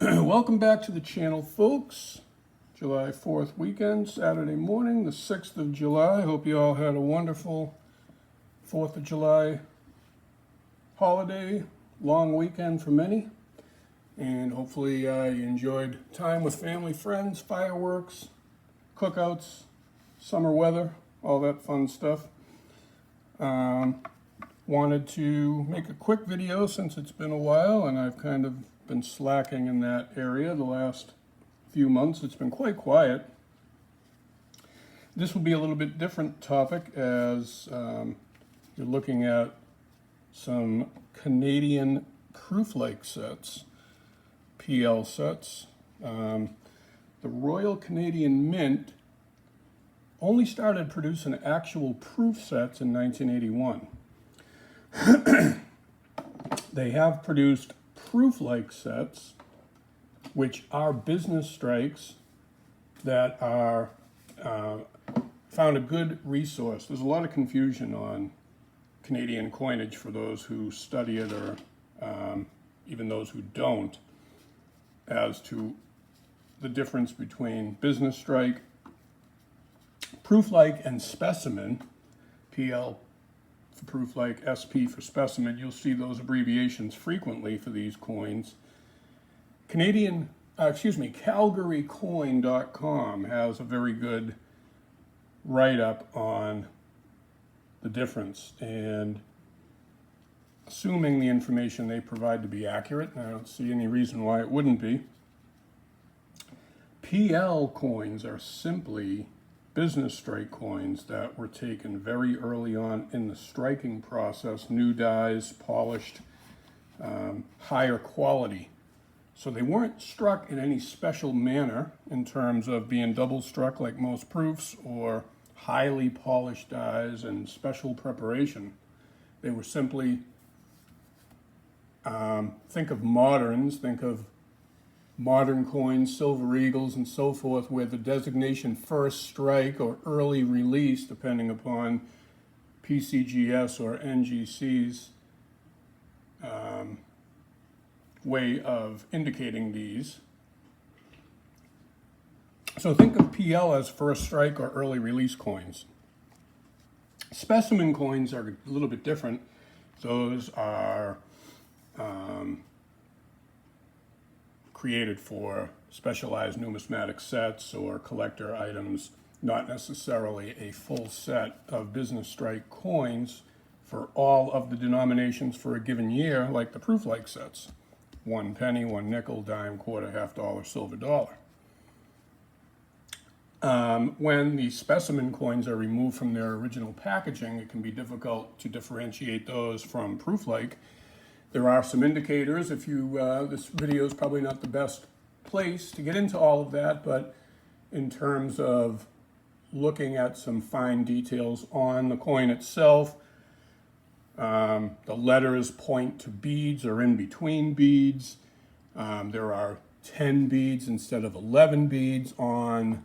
Welcome back to the channel, folks. July 4th weekend, Saturday morning, the 6th of July. Hope you all had a wonderful 4th of July holiday, long weekend for many. And hopefully you enjoyed time with family, friends, fireworks, cookouts, summer weather, all that fun stuff. Wanted to make a quick video since it's been a while and I've kind of been slacking in that area the last few months. It's been quite quiet. This will be a little bit different topic as you're looking at some Canadian proof-like sets, PL sets. The Royal Canadian Mint only started producing actual proof sets in 1981. They have produced proof-like sets, which are business strikes that are found a good resource. There's a lot of confusion on Canadian coinage for those who study it or even those who don't as to the difference between business strike, proof-like, and specimen, PL for proof-like, SP for specimen. You'll see those abbreviations frequently for these coins. CalgaryCoin.com has a very good write-up on the difference, and assuming the information they provide to be accurate, and I don't see any reason why it wouldn't be, PL coins are simply business strike coins that were taken very early on in the striking process, new dies, polished, higher quality. So they weren't struck in any special manner in terms of being double struck like most proofs or highly polished dies and special preparation. They were simply, think of moderns, think of modern coins, silver eagles, and so forth, where the designation first strike or early release, depending upon PCGS or NGC's way of indicating these. So think of PL as first strike or early release coins. Specimen coins are a little bit different. Those are created for specialized numismatic sets or collector items, not necessarily a full set of business strike coins for all of the denominations for a given year, like the proof-like sets. 1 penny, 1 nickel, dime, quarter, half dollar, silver dollar. When the specimen coins are removed from their original packaging, it can be difficult to differentiate those from proof-like. There are some indicators. If you, this video is probably not the best place to get into all of that, but in terms of looking at some fine details on the coin itself, the letters point to beads or in between beads. There are 10 beads instead of 11 beads on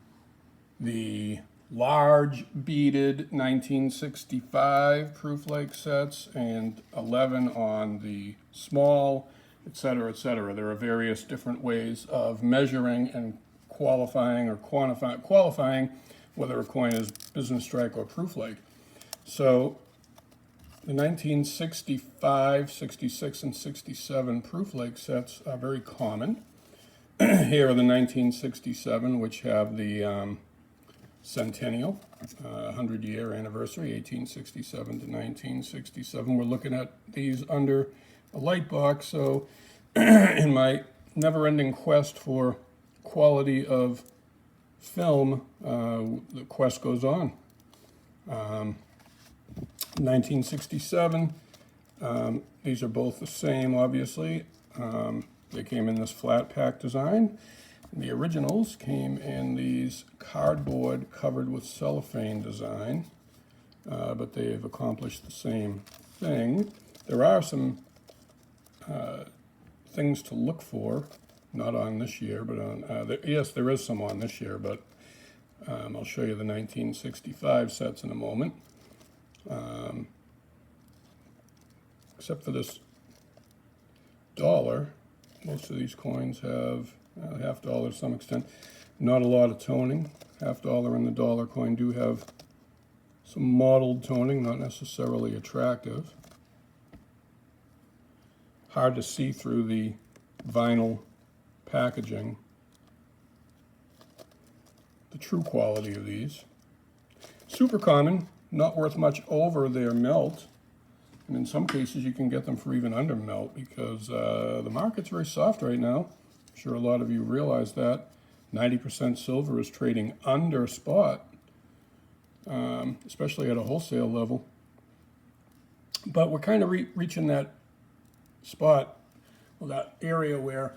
the large beaded 1965 proof-like sets and 11 on the small, etc., etc. There are various different ways of measuring and qualifying or qualifying whether a coin is business strike or proof-like. So the 1965, 66, and 67 proof-like sets are very common. Here are the 1967, which have the centennial, 100-year anniversary, 1867 to 1967. We're looking at these under a light box, so in my never-ending quest for quality of film, the quest goes on. 1967, these are both the same, obviously. They came in this flat pack design. The originals came in these cardboard covered with cellophane design, but they have accomplished the same thing. There are some things to look for, not on this year, but on, yes, there is some on this year, but I'll show you the 1965 sets in a moment. Except for this dollar, Most of these coins have $50 to some extent. Not a lot of toning. $50 and the dollar coin do have some mottled toning, not necessarily attractive. Hard to see through the vinyl packaging the true quality of these. Super common, not worth much over their melt. And in some cases you can get them for even under melt because the market's very soft right now. I'm sure a lot of you realize that. 90% silver is trading under spot, especially at a wholesale level. But we're kind of reaching that spot, well, that area where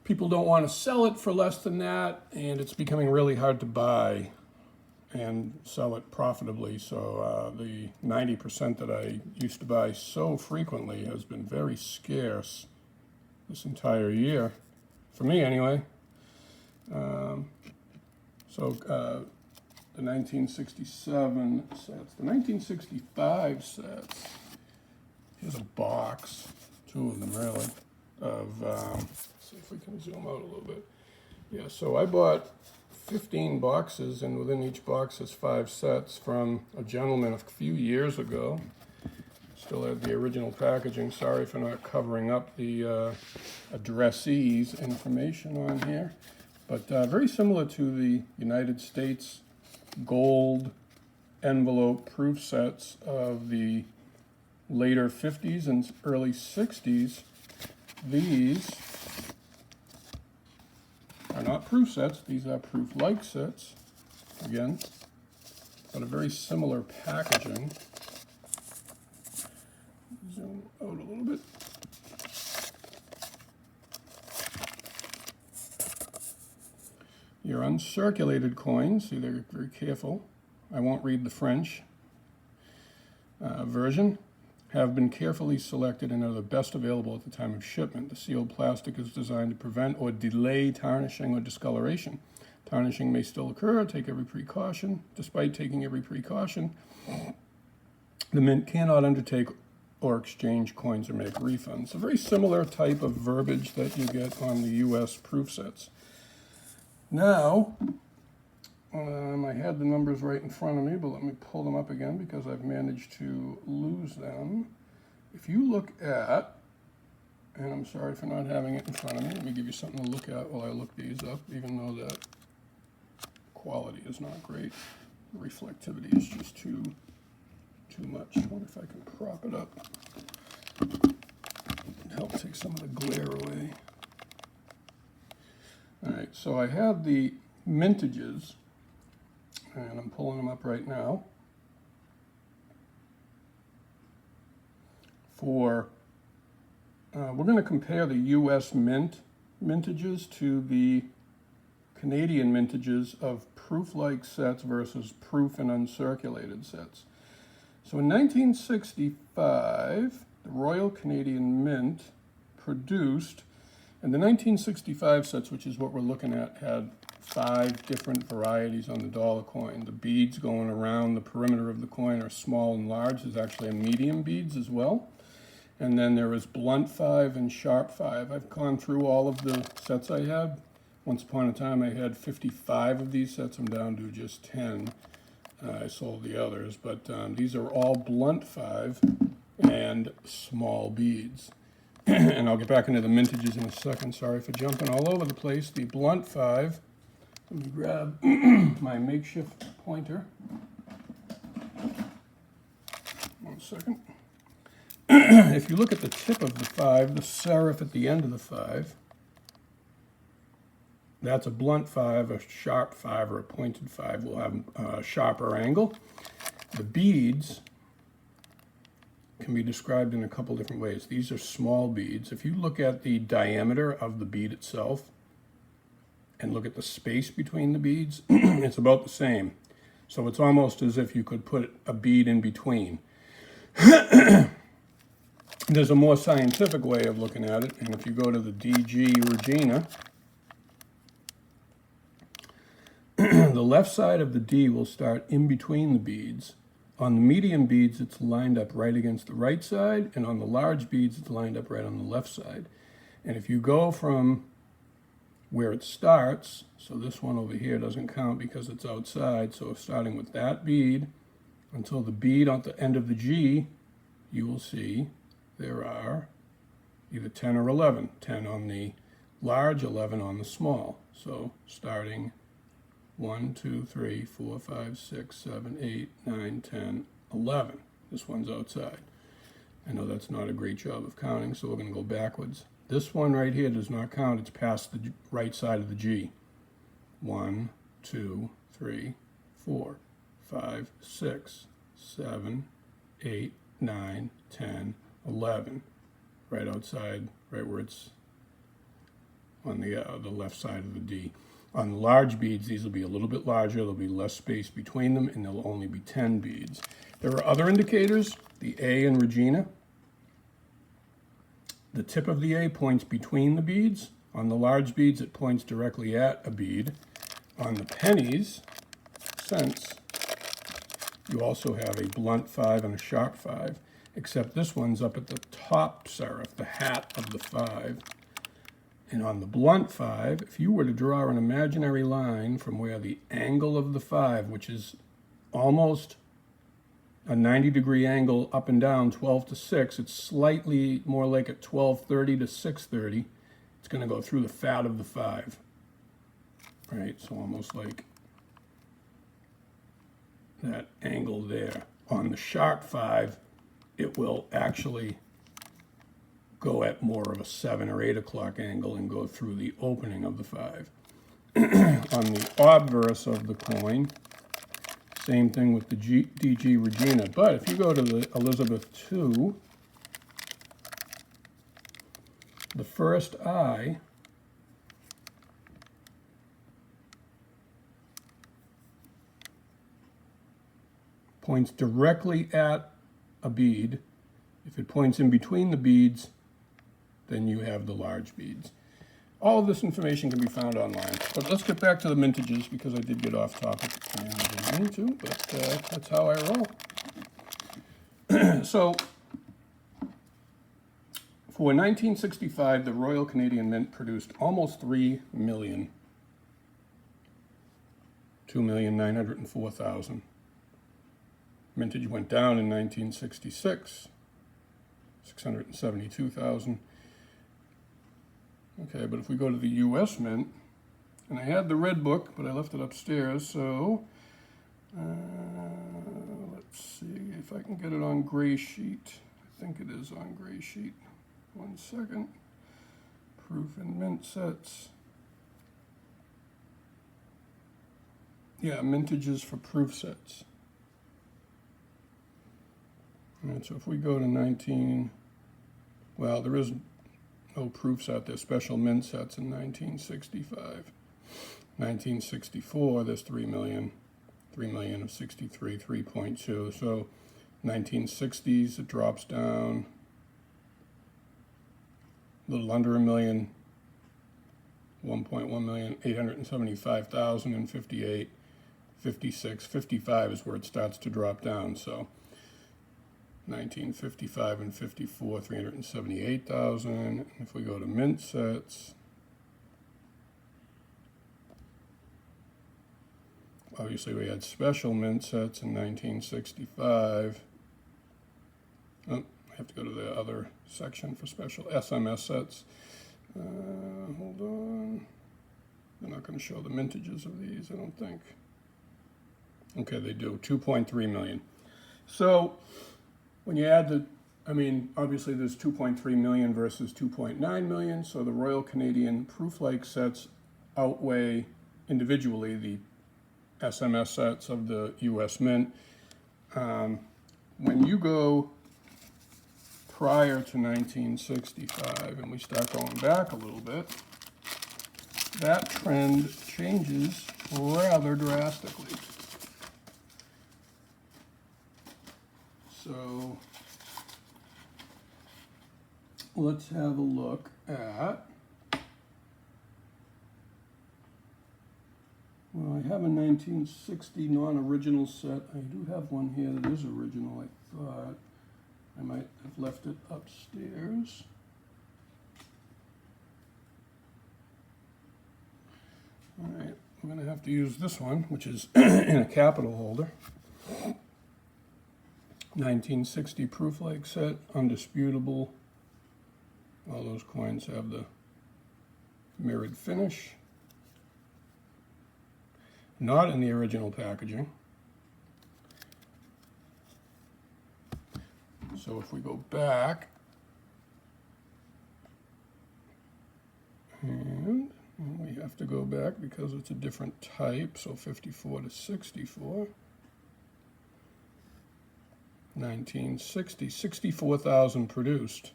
people don't want to sell it for less than that, and it's becoming really hard to buy and sell it profitably. So the 90% that I used to buy so frequently has been very scarce this entire year, for me anyway. The 1967 sets, the 1965 sets, here's a box, two of them really, of, let's see if we can zoom out a little bit. Yeah, so I bought 15 boxes, and within each box is 5 sets from a gentleman a few years ago. Still had the original packaging. Sorry for not covering up the addressee's information on here. But very similar to the United States gold envelope proof sets of the later 50s and early 60s. These are not proof sets, these are proof-like sets, again, but a very similar packaging. Zoom out a little bit. Your uncirculated coins, see, they're very careful. I won't read the French version. Have been carefully selected and are the best available at the time of shipment. The sealed plastic is designed to prevent or delay tarnishing or discoloration. Tarnishing may still occur. Take every precaution. Despite taking every precaution, the mint cannot undertake or exchange coins or make refunds. A very similar type of verbiage that you get on the U.S. proof sets. Now, I had the numbers right in front of me, but let me pull them up again because I've managed to lose them. If you look at, and I'm sorry for not having it in front of me, let me give you something to look at while I look these up, even though that quality is not great. The reflectivity is just too much. I wonder if I can prop it up. Help take some of the glare away. All right, so I have the mintages, and I'm pulling them up right now. We're going to compare the U.S. mintages to the Canadian mintages of proof-like sets versus proof and uncirculated sets. So in 1965, the Royal Canadian Mint produced, and the 1965 sets, which is what we're looking at, had 5 different varieties on the dollar coin. The beads going around the perimeter of the coin are small and large. There's actually a medium beads as well. And then there is blunt 5 and sharp 5. I've gone through all of the sets I had. Once upon a time I had 55 of these sets. I'm down to just 10. I sold the others, but these are all blunt 5 and small beads. And I'll get back into the mintages in a second. Sorry for jumping all over the place. The blunt 5, let me grab my makeshift pointer. One second. If you look at the tip of the 5, the serif at the end of the 5, that's a blunt 5, a sharp 5, or a pointed 5 will have a sharper angle. The beads can be described in a couple different ways. These are small beads. If you look at the diameter of the bead itself and look at the space between the beads, it's about the same. So it's almost as if you could put a bead in between. There's a more scientific way of looking at it, and if you go to the DG Regina, the left side of the D will start in between the beads. On the medium beads, it's lined up right against the right side, and on the large beads, it's lined up right on the left side. And if you go from where it starts, so this one over here doesn't count because it's outside, so starting with that bead until the bead at the end of the G, you will see there are either 10 or 11, 10 on the large, 11 on the small. So starting 1, 2, 3, 4, 5, 6, 7, 8, 9, 10, 11. This one's outside. I know that's not a great job of counting, so we're going to go backwards. This one right here does not count. It's past the right side of the G. 1, 2, 3, 4, 5, 6, 7, 8, 9, 10, 11. Right outside, right where it's on the left side of the D. On large beads, these will be a little bit larger. There'll be less space between them, and there'll only be 10 beads. There are other indicators, the A in Regina. The tip of the A points between the beads. On the large beads, it points directly at a bead. On the pennies, cents, you also have a blunt 5 and a sharp 5, except this one's up at the top serif, the hat of the 5. And on the blunt 5, if you were to draw an imaginary line from where the angle of the 5, which is almost a 90-degree angle up and down, 12 to 6, it's slightly more like at 12:30 to 6:30. It's going to go through the fat of the 5. Right, so almost like that angle there. On the sharp 5, it will actually go at more of a 7 or 8 o'clock angle and go through the opening of the 5. On the obverse of the coin, same thing with the DG Regina. But if you go to the Elizabeth II, the first I points directly at a bead. If it points in between the beads, then you have the large beads. All of this information can be found online. But let's get back to the mintages because I did get off topic and I didn't mean to, but that's how I roll. So, for 1965, the Royal Canadian Mint produced almost 3 million. 2,904,000. Mintage went down in 1966, 672,000. Okay, but if we go to the U.S. Mint, and I had the red book, but I left it upstairs, so let's see if I can get it on gray sheet. I think it is on gray sheet. 1 second. Proof and mint sets. Yeah, mintages for proof sets. All right, so if we go to 19, well, there is no proofs out there, special mint sets in 1965. 1964, there's 3 million. 3 million of 63, 3.2. So 1960s, it drops down a little under a million, 1.1 million, 875,000 and 58, 56, 55 is where it starts to drop down. So 1955 and 54, 378,000. And if we go to mint sets, obviously we had special mint sets in 1965. Oh, I have to go to the other section for special SMS sets. Hold on. They're not going to show the mintages of these, I don't think. Okay, they do. 2.3 million. So when you add the, I mean, obviously there's 2.3 million versus 2.9 million, so the Royal Canadian proof-like sets outweigh individually the SMS sets of the U.S. Mint. When you go prior to 1965 and we start going back a little bit, that trend changes rather drastically. So let's have a look at, well, I have a 1960 non-original set. I do have one here that is original, I thought. I might have left it upstairs. have to use this one, which is in a capital holder. 1960 proof-like set, undisputable. All those coins have the mirrored finish. Not in the original packaging. So if we go back, and we have to go back because it's a different type, so 54 to 64. 1960, 64,000 produced.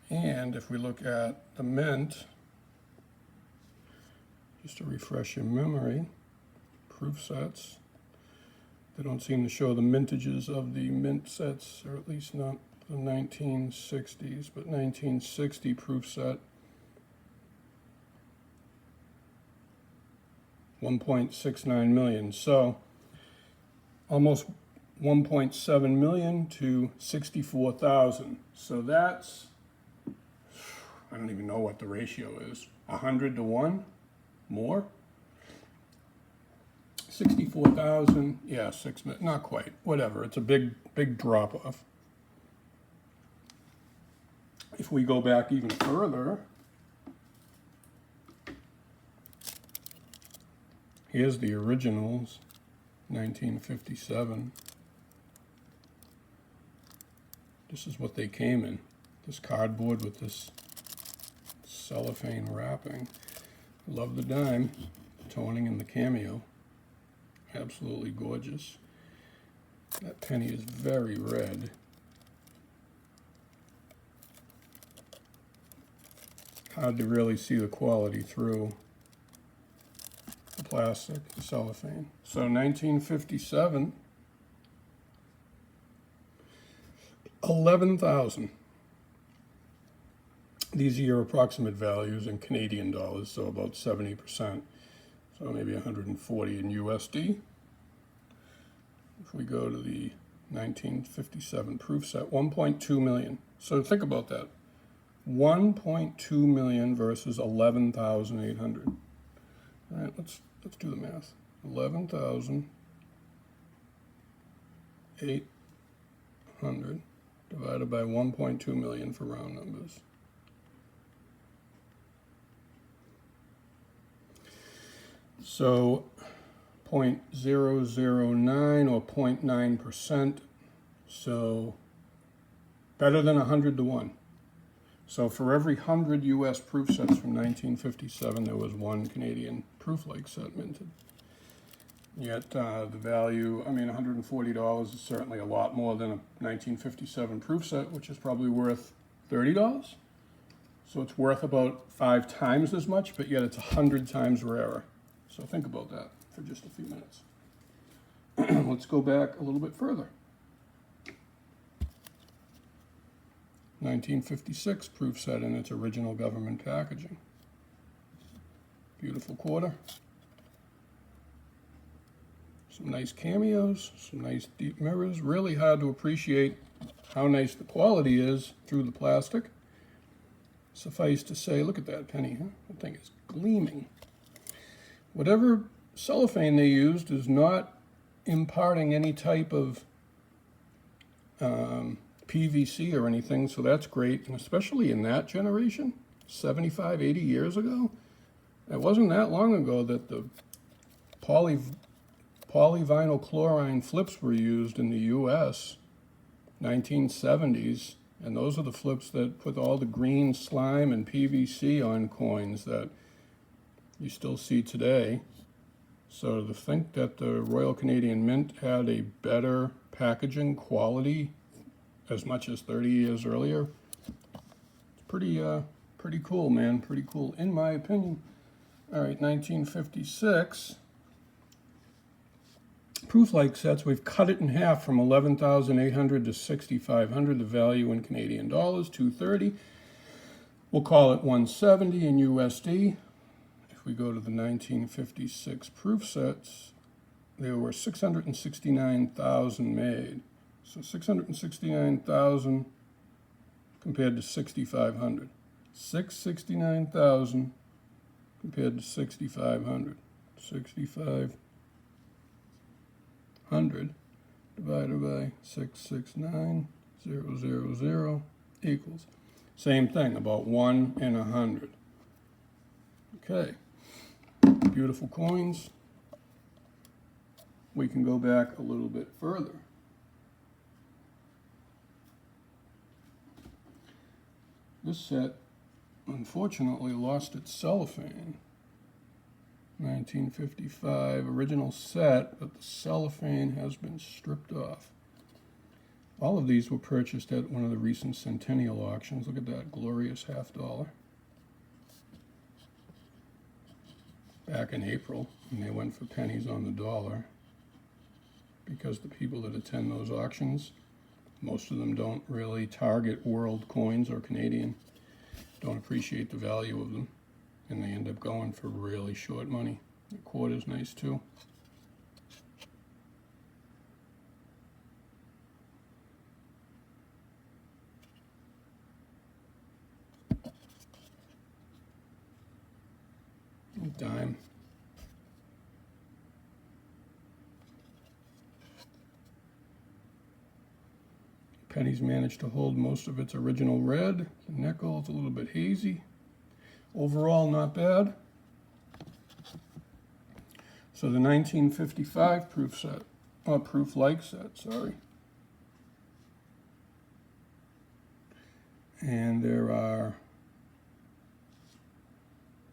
And if we look at the mint, just to refresh your memory, proof sets, they don't seem to show the mintages of the mint sets, or at least not the 1960s, but 1960 proof set, 1.69 million. So almost 1.7 million to 64,000. So that's, I don't even know what the ratio is, 100 to 1 more. 64,000, yeah, not quite, whatever. It's a big drop off. If we go back even further, here's the originals, 1957. This is what they came in, this cardboard with this cellophane wrapping. Love the dime, toning in the cameo. Absolutely gorgeous. That penny is very red. Hard to really see the quality through the plastic, the cellophane. So 1957, 11,000. These are your approximate values in Canadian dollars, so about 70%. So maybe 140 in USD. If we go to the 1957 proof set, 1.2 million. So think about that. 1.2 million versus 11,800. All right, let's do the math. 11,800 divided by 1.2 million for round numbers. So 0.009 or 0.9%, so better than 100 to 1. So for every 100 US proof sets from 1957, there was one Canadian proof-like set minted. Yet the value, I mean, $140 is certainly a lot more than a 1957 proof set, which is probably worth $30. So it's worth about 5 times as much, but yet it's 100 times rarer. So think about that for just a few minutes. Let's go back a little bit further. 1956 proof set in its original government packaging. Beautiful quarter. Some nice cameos, some nice deep mirrors. Really hard to appreciate how nice the quality is through the plastic. Suffice to say, look at that penny, huh? That thing is gleaming. Whatever cellophane they used is not imparting any type of PVC or anything, so that's great. And especially in that generation, 75, 80 years ago, it wasn't that long ago that the polyvinyl chlorine flips were used in the US, 1970s, and those are the flips that put all the green slime and PVC on coins that you still see today. So to think that the Royal Canadian Mint had a better packaging quality as much as 30 years earlier, it's pretty cool, man, pretty cool, in my opinion. All right, 1956. Proof-like sets, we've cut it in half from 11,800 to 6,500, the value in Canadian dollars, 230. We'll call it 170 in USD. If we go to the 1956 proof sets, there were 669,000 made. So 669,000 compared to 6,500. 669,000 compared to 6,500. 6,500 divided by 669,000 equals. Same thing, about 1 in 100. Okay, beautiful coins. We can go back a little bit further. This set, unfortunately, lost its cellophane. 1955 original set, but the cellophane has been stripped off. All of these were purchased at one of the recent centennial auctions. Look at that glorious $50. Back in April, and they went for pennies on the dollar, because the people that attend those auctions, most of them don't really target world coins or Canadian, don't appreciate the value of them, and they end up going for really short money. The quarter's nice too. Dime. Penny's managed to hold most of its original red. The nickel is a little bit hazy. Overall, not bad. So the 1955 proof set, proof-like set, sorry. And there are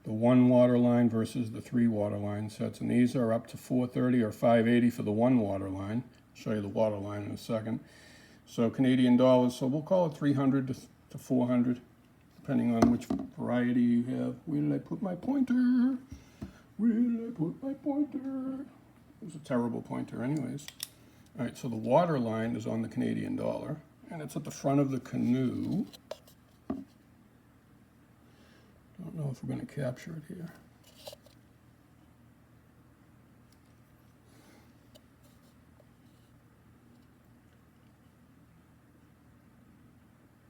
the 1 waterline versus the 3 waterline sets, and these are up to 430 or 580 for the 1 waterline. I'll show you the waterline in a second. So Canadian dollars, so we'll call it 300 to 400, depending on which variety you have. Where did I put my pointer? Where did I put my pointer? It was a terrible pointer anyways. All right, so the water line is on the Canadian dollar, and it's at the front of the canoe. Don't know if we're going to capture it here.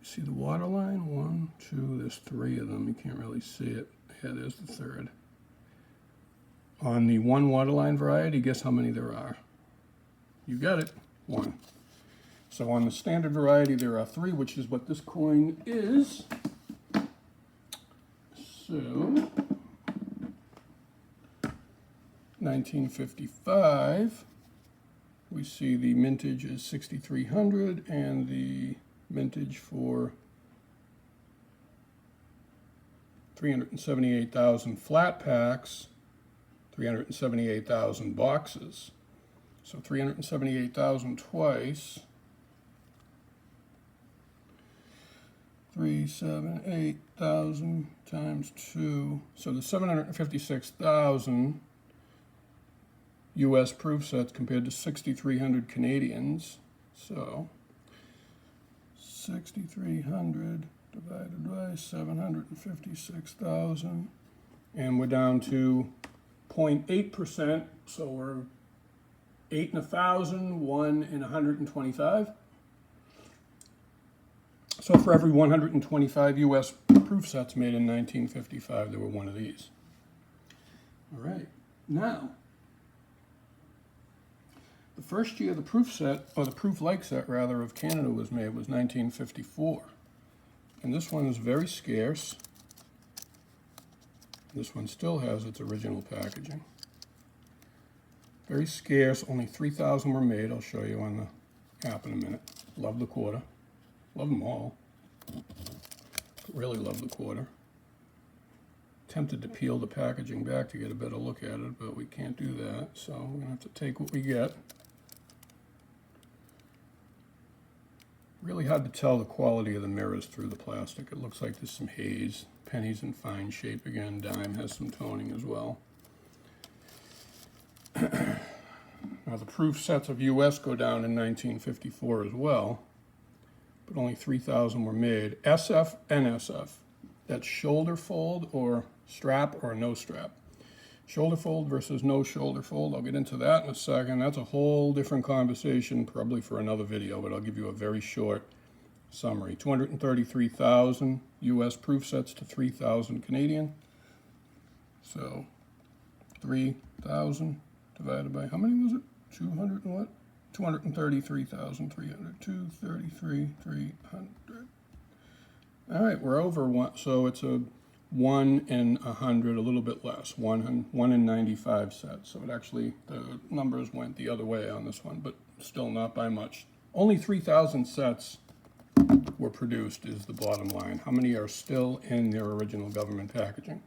See the water line? 1, 2, there's 3 of them. You can't really see it. Yeah, there's the third. On the 1 waterline variety, guess how many there are? You got it, 1. So on the standard variety, there are 3, which is what this coin is. So, 1955, we see the mintage is 6,300 and the mintage for 378,000 flat packs, 378,000 boxes. So 378,000 twice. 378,000 times 2. So the 756,000 US proof sets compared to 6,300 Canadians. So 6,300 divided by 756,000. And we're down to 0.8%. So we're 8 in 1,000, 1 in 125. So for every 125 US proof sets made in 1955, there were one of these. All right, now, the first year the proof set, or the proof-like set rather, of Canada was made was 1954. And this one is very scarce. This one still has its original packaging. Very scarce, only 3,000 were made. I'll show you on the app in a minute. Love the quarter. Love them all. Really love the quarter. Tempted to peel the packaging back to get a better look at it, but we can't do that, so we're going to have to take what we get. Really hard to tell the quality of the mirrors through the plastic. It looks like there's some haze. Penny's in fine shape again. Dime has some toning as well. Now the proof sets of US go down in 1954 as well, but only 3,000 were made. SF and SF. That's shoulder fold or strap or no strap. Shoulder fold versus no shoulder fold. I'll get into that in a second. That's a whole different conversation, probably for another video, but I'll give you a very short summary. 233,000 US proof sets to 3,000 Canadian. So 233,000 divided by, how many was it? 200 and what? 233,300. 233,300. All right, we're over one, so it's a 1 in 100, a little bit less, 1 in 95 sets. So it actually, the numbers went the other way on this one, but still not by much. Only 3,000 sets were produced is the bottom line. How many are still in their original government packaging?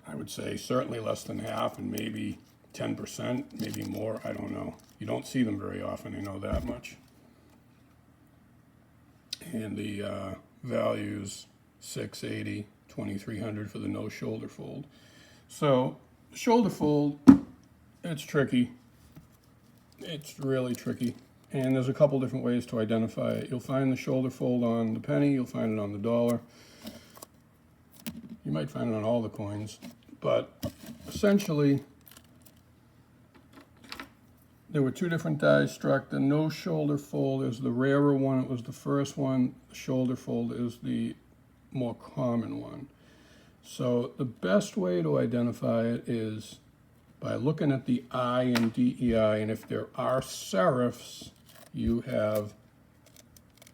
I would say certainly less than half, and maybe 10%, maybe more, I don't know. You don't see them very often, I know that much. And the values, 680, 2300 for the no shoulder fold. So shoulder fold, it's tricky. It's really tricky. And there's a couple different ways to identify it. You'll find the shoulder fold on the penny, you'll find it on the dollar. You might find it on all the coins, but essentially there were two different dies struck. The no shoulder fold is the rarer one. It was the first one. The shoulder fold is the more common one. So the best way to identify it is by looking at the I in DEI, and if there are serifs, you have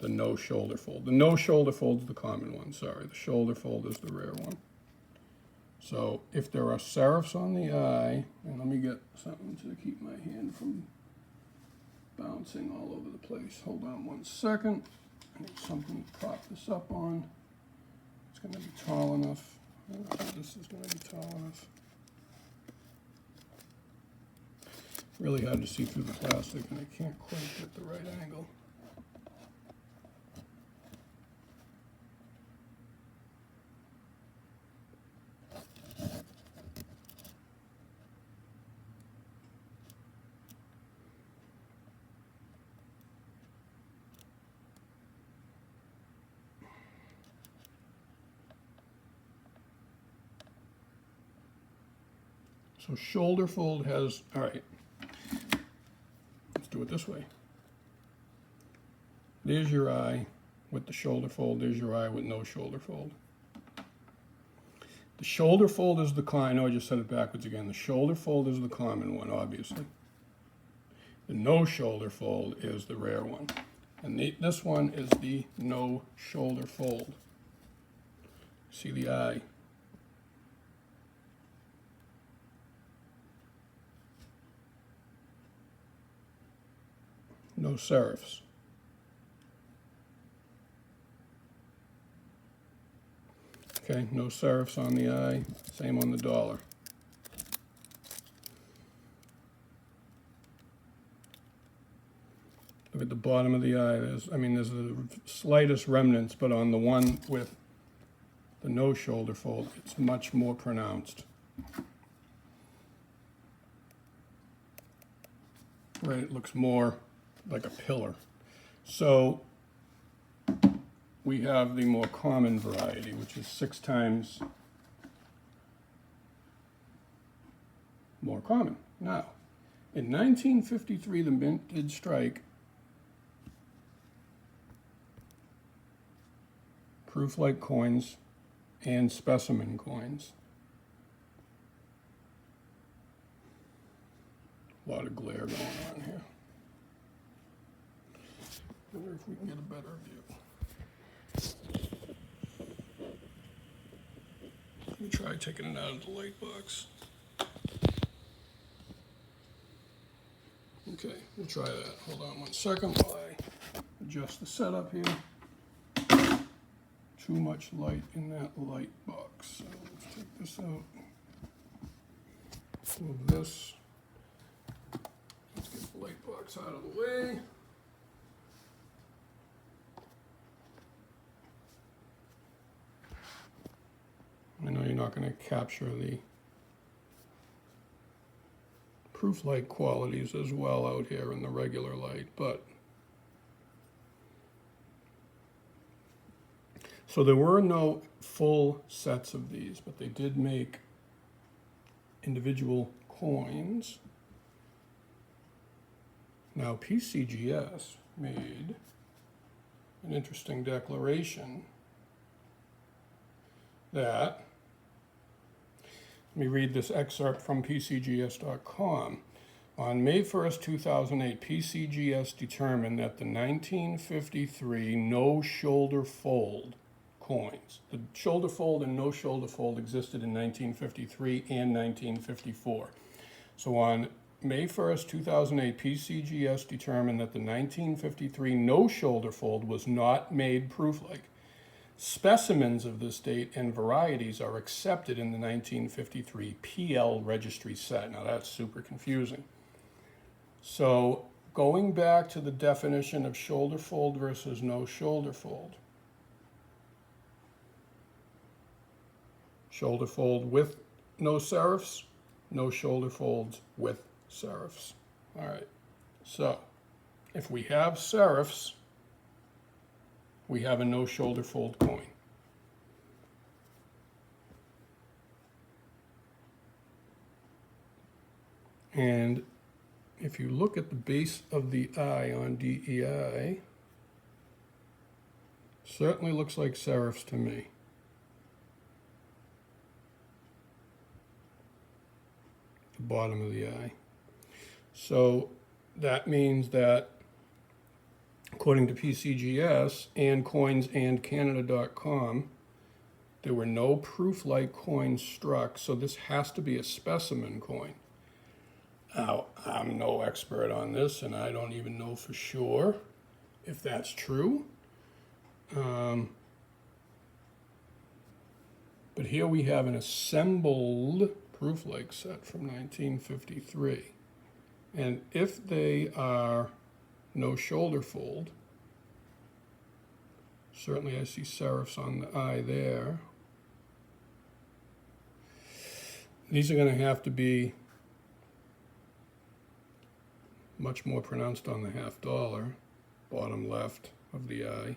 the no shoulder fold. The no shoulder fold is the common one, sorry. The shoulder fold is the rare one. So if there are serifs on the I, and let me get something to keep my hand from bouncing all over the place. Hold on one second. I need something to prop this up on. It's going to be tall enough. I don't know if this is going to be tall enough. Really hard to see through the plastic, and I can't quite get the right angle. So shoulder fold has, all right, let's do it this way. There's your eye with the shoulder fold, there's your eye with no shoulder fold. The shoulder fold is the common, I know I just said it backwards again. The shoulder fold is the common one, obviously. The no shoulder fold is the rare one. And this one is the no shoulder fold. See the eye? No serifs. Okay, no serifs on the I, same on the dollar. Look at the bottom of the I, there's the slightest remnants, but on the one with the no shoulder fold, it's much more pronounced. Right, it looks more like a pillar. So we have the more common variety, which is 6 times more common. Now, in 1953, the Mint did strike proof-like coins and specimen coins. A lot of glare going on here. I wonder if we can get a better view. Let me try taking it out of the light box. Okay, we'll try that. Hold on one second while I adjust the setup here. Too much light in that light box. So let's take this out. Move this. Let's get the light box out of the way. I know you're not going to capture the proof-like qualities as well out here in the regular light, but so there were no full sets of these, but they did make individual coins. Now PCGS made an interesting declaration that me read this excerpt from PCGS.com. On May 1st, 2008, PCGS determined that the 1953 no shoulder fold coins, the shoulder fold and no shoulder fold existed in 1953 and 1954. So on May 1st, 2008, PCGS determined that the 1953 no shoulder fold was not made proof-like. Specimens of this date and varieties are accepted in the 1953 PL registry set. Now that's super confusing. So going back to the definition of shoulder fold versus no shoulder fold. Shoulder fold with no serifs, no shoulder folds with serifs. All right, so if we have serifs, we have a no shoulder fold coin. And if you look at the base of the I on DEI, certainly looks like serifs to me. The bottom of the I. So that means that according to PCGS and coinsandcanada.com, there were no proof-like coins struck, so this has to be a specimen coin. Now, I'm no expert on this, and I don't even know for sure if that's true. But here we have an assembled proof-like set from 1953. And if they are no shoulder fold, certainly I see serifs on the I there. These are going to have to be much more pronounced on the $half, bottom left of the I.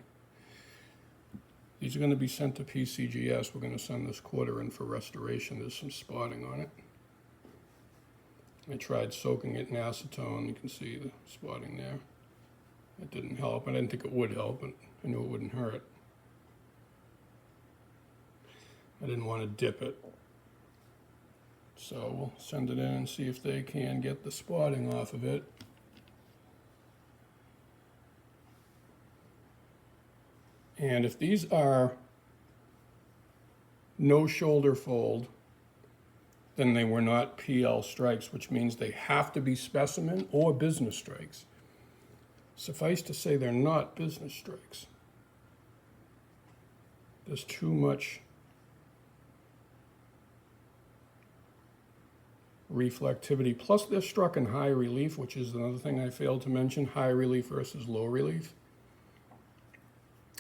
These are going to be sent to PCGS. We're going to send this quarter in for restoration. There's some spotting on it. I tried soaking it in acetone. You can see the spotting there. It didn't help. I didn't think it would help, but I knew it wouldn't hurt. I didn't want to dip it. So we'll send it in and see if they can get the spotting off of it. And if these are no shoulder fold, then they were not PL strikes, which means they have to be specimen or business strikes. Suffice to say, they're not business strikes. There's too much reflectivity. Plus, they're struck in high relief, which is another thing I failed to mention, high relief versus low relief.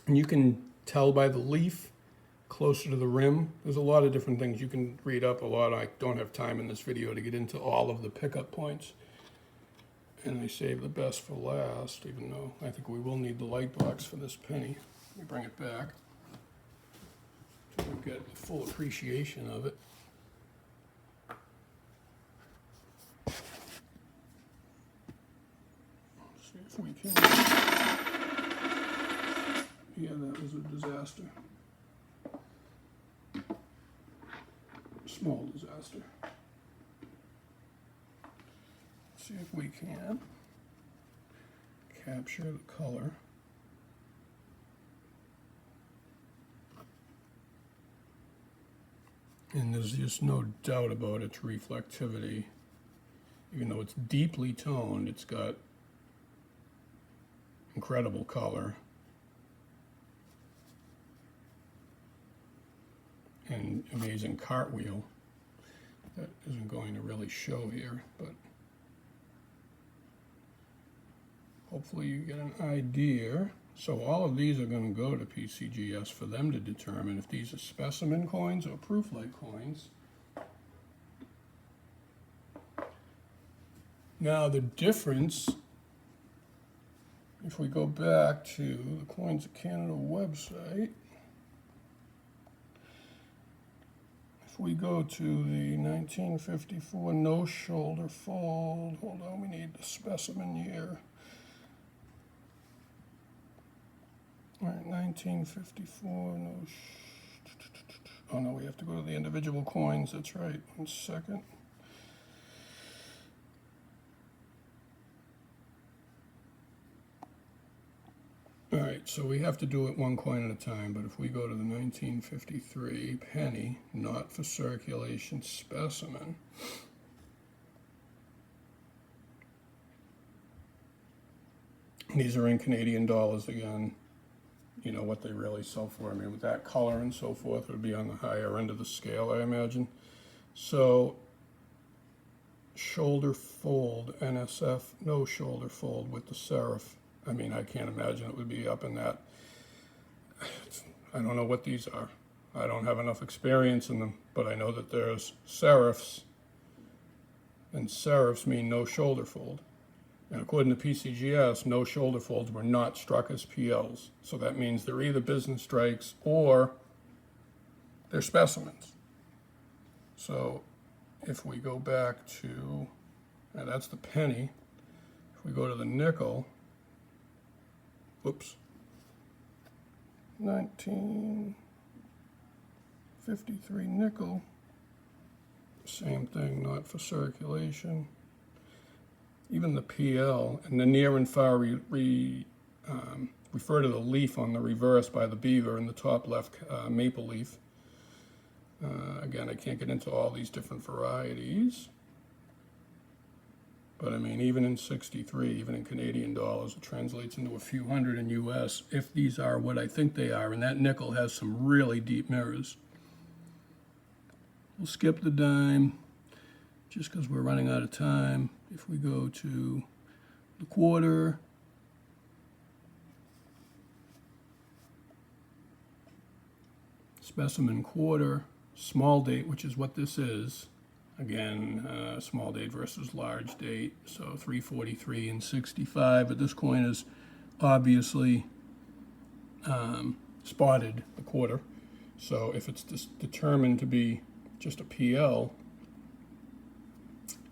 And you can tell by the leaf closer to the rim. There's a lot of different things you can read up a lot. I don't have time in this video to get into all of the pickup points. And I saved the best for last, even though I think we will need the light box for this penny. Let me bring it back so we get a full appreciation of it. Let's see if we can. Yeah, that was a disaster. Small disaster. Let's see if we can capture the color. And there's just no doubt about its reflectivity. Even though it's deeply toned, it's got incredible color. And amazing cartwheel. That isn't going to really show here, but hopefully you get an idea. So all of these are going to go to PCGS for them to determine if these are specimen coins or proof-like coins. Now the difference, if we go back to the Coins of Canada website, if we go to the 1954 no shoulder fold, hold on, we need the specimen year. All right, 1954, no, Oh no, we have to go to the individual coins, that's right. 1 second. All right, so we have to do it one coin at a time, but if we go to the 1953 penny, not for circulation specimen, these are in Canadian dollars again, you know what they really sell for. I mean, with that color and so forth, it would be on the higher end of the scale, I imagine. So, shoulder fold, NSF, no shoulder fold with the serif. I mean, I can't imagine it would be up in that. I don't know what these are. I don't have enough experience in them, but I know that there's serifs, and serifs mean no shoulder fold. And according to PCGS, no shoulder folds were not struck as PLs. So that means they're either business strikes or they're specimens. So if we go back to, now that's the penny. If we go to the nickel, whoops, 1953 nickel, same thing, not for circulation. Even the PL, and the near and far refer to the leaf on the reverse by the beaver in the top left maple leaf. Again, I can't get into all these different varieties. But I mean, even in 63, even in Canadian dollars, it translates into a few hundred in US, if these are what I think they are, and that nickel has some really deep mirrors. We'll skip the dime, just because we're running out of time. If we go to the quarter, specimen quarter, small date, which is what this is. Again, small date versus large date, so 343 and 65, but this coin is obviously spotted a quarter. So if it's determined to be just a PL,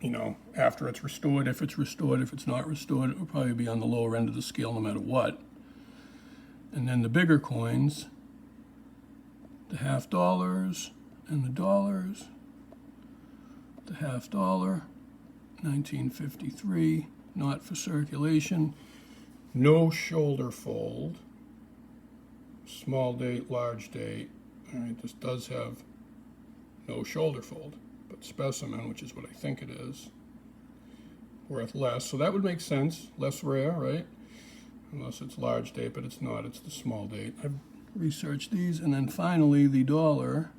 you know, after it's restored, if it's restored, if it's not restored, it will probably be on the lower end of the scale no matter what. And then the bigger coins, the half dollars and the dollars, the half dollar, 1953, not for circulation, no shoulder fold, small date, large date. All right, this does have no shoulder fold, but specimen, which is what I think it is, worth less. So that would make sense, less rare, right? Unless it's large date, but it's not, it's the small date. I've researched these. And then finally, the dollar.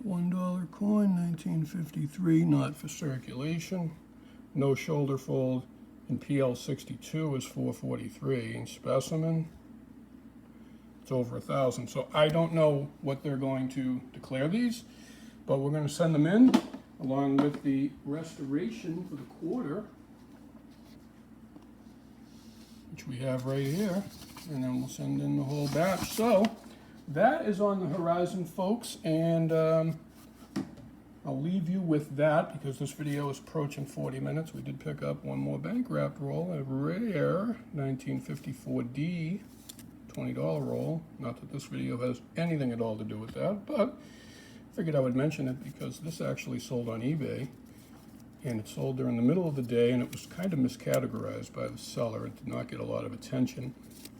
$1 coin, 1953, not for circulation, no shoulder fold, and PL 62 is 443, and specimen, it's over 1,000. So I don't know what they're going to declare these, but we're going to send them in along with the restoration for the quarter, which we have right here, and then we'll send in the whole batch. So that is on the horizon, folks, and I'll leave you with that because this video is approaching 40 minutes. We did pick up one more bank wrapped roll, a rare 1954D $20 roll. Not that this video has anything at all to do with that, but I figured I would mention it because this actually sold on eBay, and it sold during the middle of the day, and it was kind of miscategorized by the seller. It did not get a lot of attention.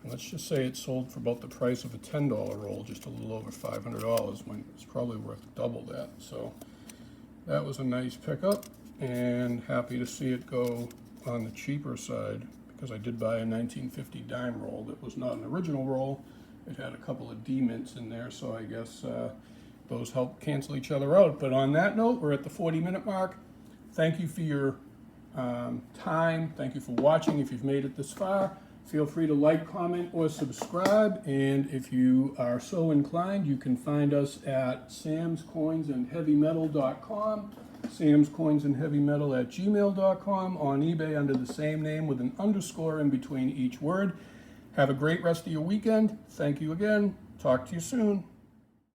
Let's just say it sold for about the price of a $10 roll, just a little over $500, when it's probably worth double that. So that was a nice pickup, and happy to see it go on the cheaper side, because I did buy a 1950 dime roll that was not an original roll. It had a couple of D mints in there, so I guess those help cancel each other out. But on that note, we're at the 40-minute mark. Thank you for your time. Thank you for watching. If you've made it this far, feel free to like, comment, or subscribe. And if you are so inclined, you can find us at samscoinsandheavymetal.com, samscoinsandheavymetal@gmail.com, on eBay under the same name with an underscore in between each word. Have a great rest of your weekend. Thank you again. Talk to you soon.